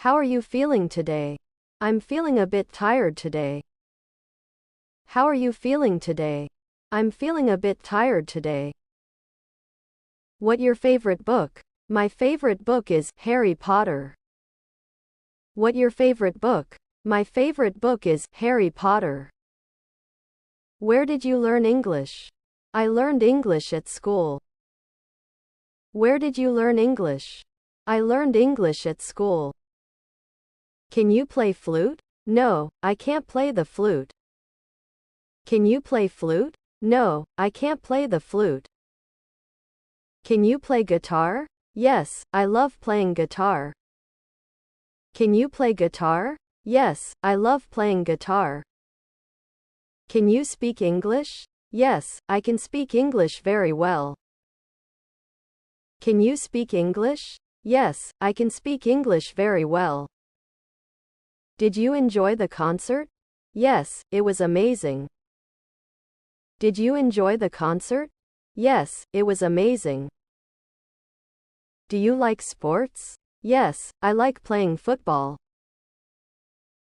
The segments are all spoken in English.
How are you feeling today? I'm feeling a bit tired today. How are you feeling today? I'm feeling a bit tired today. What your favorite book? My favorite book is Harry Potter. What your favorite book? My favorite book is Harry Potter. Where did you learn English? I learned English at school. Where did you learn English? I learned English at school. Can you play flute? No, I can't play the flute. Can you play flute? No, I can't play the flute. Can you play guitar? Yes, I love playing guitar. Can you play guitar? Yes, I love playing guitar. Can you speak English? Yes, I can speak English very well. Can you speak English? Yes, I can speak English very well. Did you enjoy the concert? Yes, it was amazing. Did you enjoy the concert? Yes, it was amazing. Do you like sports? Yes, I like playing football.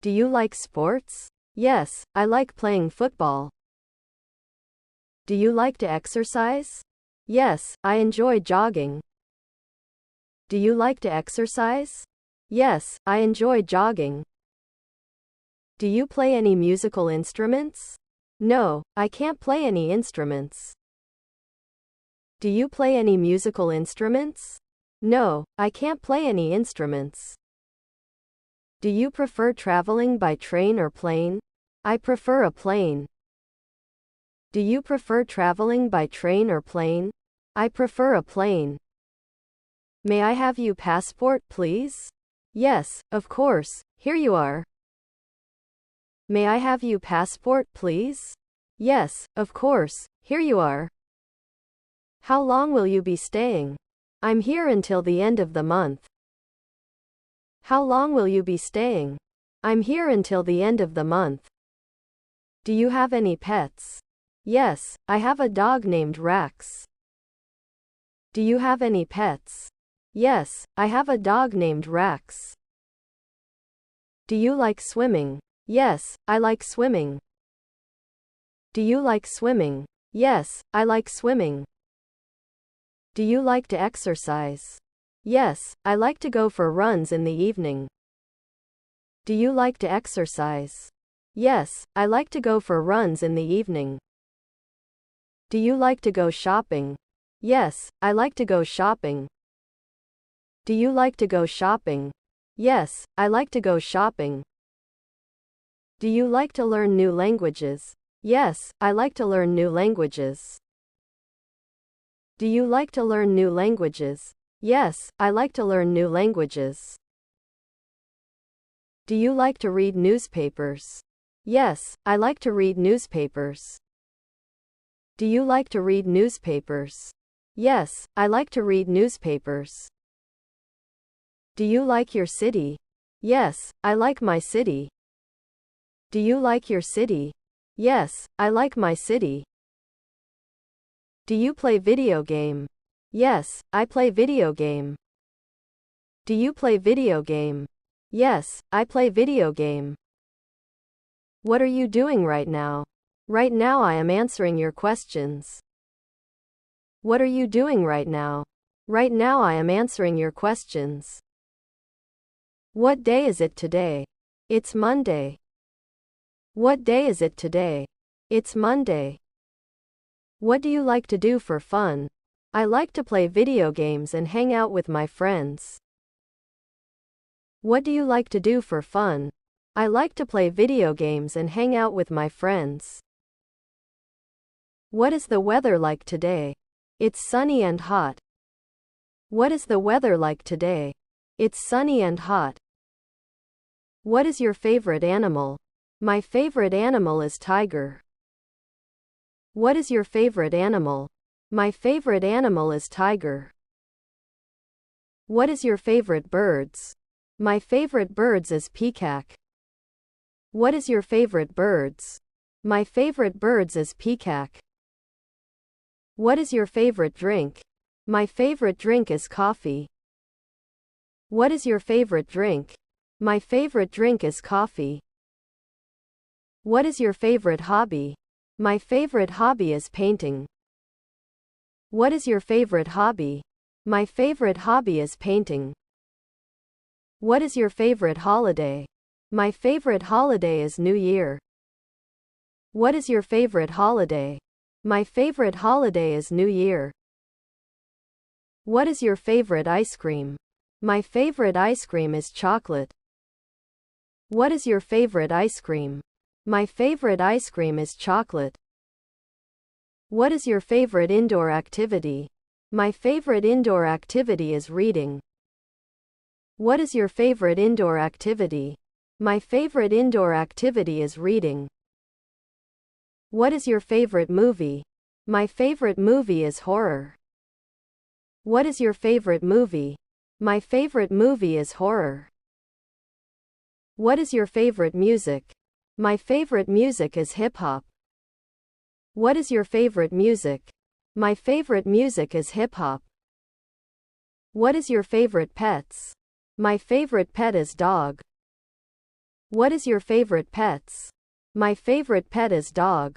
Do you like sports? Yes, I like playing football. Do you like to exercise? Yes, I enjoy jogging. Do you like to exercise? Yes, I enjoy jogging. Do you play any musical instruments? No, I can't play any instruments. Do you play any musical instruments? No, I can't play any instruments. Do you prefer traveling by train or plane? I prefer a plane. Do you prefer traveling by train or plane? I prefer a plane. May I have your passport, please? Yes, of course, here you are. May I have your passport, please? Yes, of course, here you are. How long will you be staying? I'm here until the end of the month. How long will you be staying? I'm here until the end of the month. Do you have any pets? Yes, I have a dog named Rex. Do you have any pets? Yes, I have a dog named Rex. Do you like swimming? Yes, I like swimming. Do you like swimming? Yes, I like swimming. Do you like to exercise? Yes, I like to go for runs in the evening. Do you like to exercise? Yes, I like to go for runs in the evening. Do you like to go shopping? Yes, I like to go shopping. Do you like to go shopping? Yes, I like to go shopping. Do you like to learn new languages? Yes, I like to learn new languages. Do you like to learn new languages? Yes, I like to learn new languages. Do you like to read newspapers? Yes, I like to read newspapers. Do you like to read newspapers? Yes, I like to read newspapers. Do you like your city? Yes, I like my city. Do you like your city? Yes, I like my city. Do you play video game? Yes, I play video game. Do you play video game? Yes, I play video game. What are you doing right now? Right now I am answering your questions. What are you doing right now? Right now I am answering your questions. What day is it today? It's Monday. What day is it today? It's Monday. What do you like to do for fun? I like to play video games and hang out with my friends. What do you like to do for fun? I like to play video games and hang out with my friends. What is the weather like today? It's sunny and hot. What is the weather like today? It's sunny and hot. What is your favorite animal? My favorite animal is tiger. What is your favorite animal? My favorite animal is tiger. What is your favorite birds? My favorite birds is peacock. What is your favorite birds? My favorite birds is peacock. What is your favorite drink? My favorite drink is coffee. What is your favorite drink? My favorite drink is coffee. What is your favorite hobby? My favorite hobby is painting. What is your favorite hobby? My favorite hobby is painting. What is your favorite holiday? My favorite holiday is New Year. What is your favorite holiday? My favorite holiday is New Year. What is your favorite ice cream? My favorite ice cream is chocolate. What is your favorite ice cream? My favorite ice cream is chocolate. What is your favorite indoor activity? My favorite indoor activity is reading. What is your favorite indoor activity? My favorite indoor activity is reading. What is your favorite movie? My favorite movie is horror. What is your favorite movie? My favorite movie is horror. What is your favorite music? My favorite music is hip-hop. What is your favorite music? My favorite music is hip-hop. What is your favorite pets? My favorite pet is dog. What is your favorite pets? My favorite pet is dog.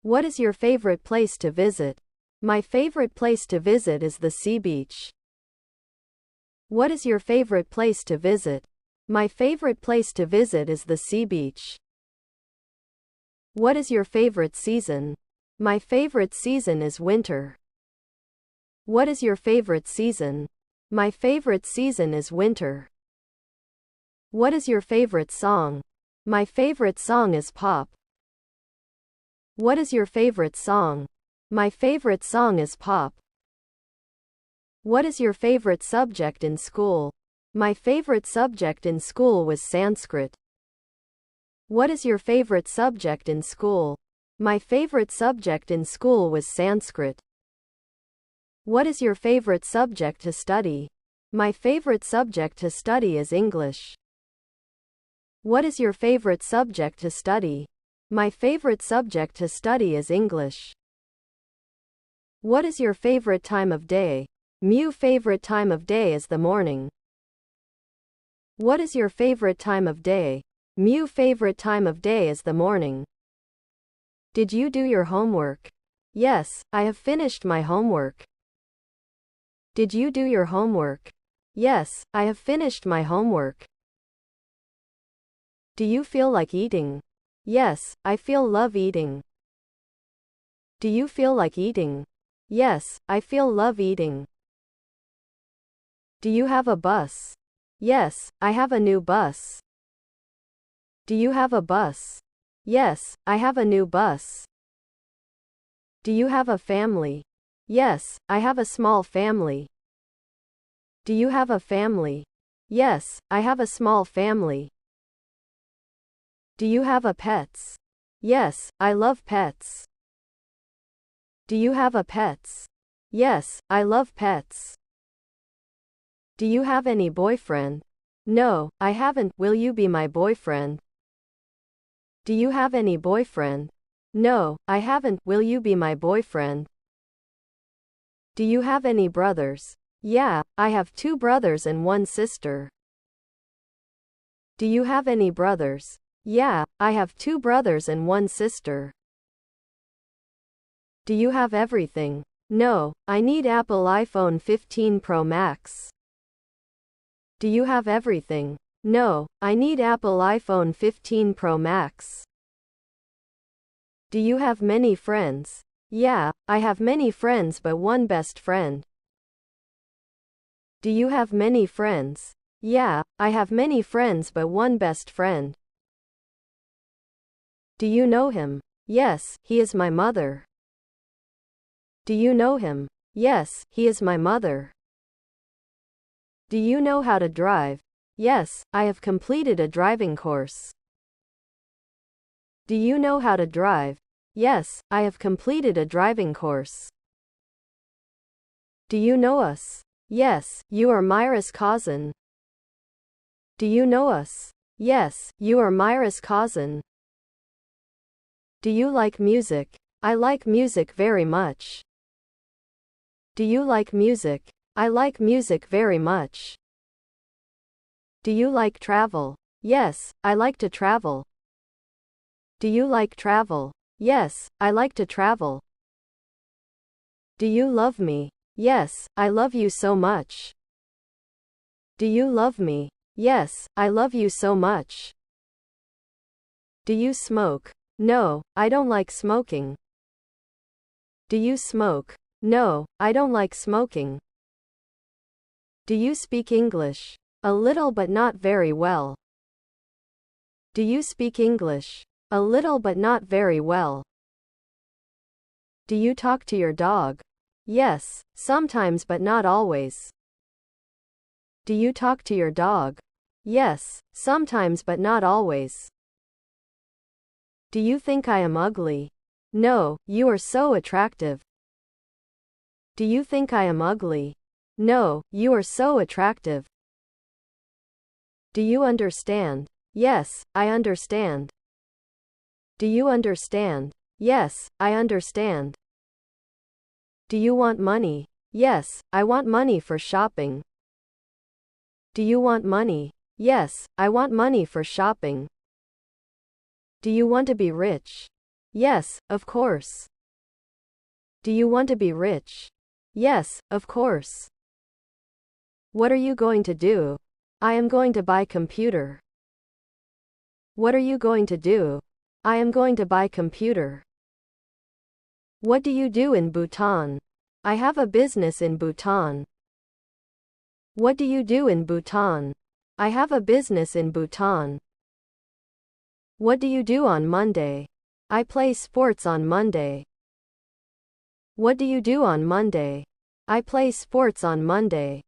What is your favorite place to visit? My favorite place to visit is the sea beach. What is your favorite place to visit? My favorite place to visit is the sea beach. What is your favorite season? My favorite season is winter. What is your favorite season? My favorite season is winter. What is your favorite song? My favorite song is pop. What is your favorite song? My favorite song is pop. What is your favorite subject in school? My favorite subject in school was Sanskrit. What is your favorite subject in school? My favorite subject in school was Sanskrit. What is your favorite subject to study? My favorite subject to study is English. What is your favorite subject to study? My favorite subject to study is English. What is your favorite time of day? My favorite time of day is the morning. What is your favorite time of day? My favorite time of day is the morning. Did you do your homework? Yes, I have finished my homework. Did you do your homework? Yes, I have finished my homework. Do you feel like eating? Yes, I feel love eating. Do you feel like eating? Yes, I feel love eating. Do you have a bus? Yes, I have a new bus. Do you have a bus? Yes, I have a new bus. Do you have a family? Yes, I have a small family. Do you have a family? Yes, I have a small family. Do you have a pets? Yes, I love pets. Do you have a pets? Yes, I love pets. Do you have any boyfriend? No, I haven't. Will you be my boyfriend? Do you have any boyfriend? No, I haven't. Will you be my boyfriend? Do you have any brothers? Yeah, I have 2 brothers and 1 sister. Do you have any brothers? Yeah, I have 2 brothers and 1 sister. Do you have everything? No, I need Apple iPhone 15 Pro Max. Do you have everything? No, I need Apple iPhone 15 Pro Max. Do you have many friends? Yeah, I have many friends but 1 best friend. Do you have many friends? Yeah, I have many friends but 1 best friend. Do you know him? Yes, he is my mother. Do you know him? Yes, he is my mother. Do you know how to drive? Yes, I have completed a driving course. Do you know how to drive? Yes, I have completed a driving course. Do you know us? Yes, you are Myra's cousin. Do you know us? Yes, you are Myra's cousin. Do you like music? I like music very much. Do you like music? I like music very much. Do you like travel? Yes, I like to travel. Do you like travel? Yes, I like to travel. Do you love me? Yes, I love you so much. Do you love me? Yes, I love you so much. Do you smoke? No, I don't like smoking. Do you smoke? No, I don't like smoking. Do you speak English? A little but not very well. Do you speak English? A little but not very well. Do you talk to your dog? Yes, sometimes but not always. Do you talk to your dog? Yes, sometimes but not always. Do you think I am ugly? No, you are so attractive. Do you think I am ugly? No, you are so attractive. Do you understand? Yes, I understand. Do you understand? Yes, I understand. Do you want money? Yes, I want money for shopping. Do you want money? Yes, I want money for shopping. Do you want to be rich? Yes, of course. Do you want to be rich? Yes, of course. What are you going to do? I am going to buy computer. What are you going to do? I am going to buy computer. What do you do in Bhutan? I have a business in Bhutan. What do you do in Bhutan? I have a business in Bhutan. What do you do on Monday? I play sports on Monday. What do you do on Monday? I play sports on Monday.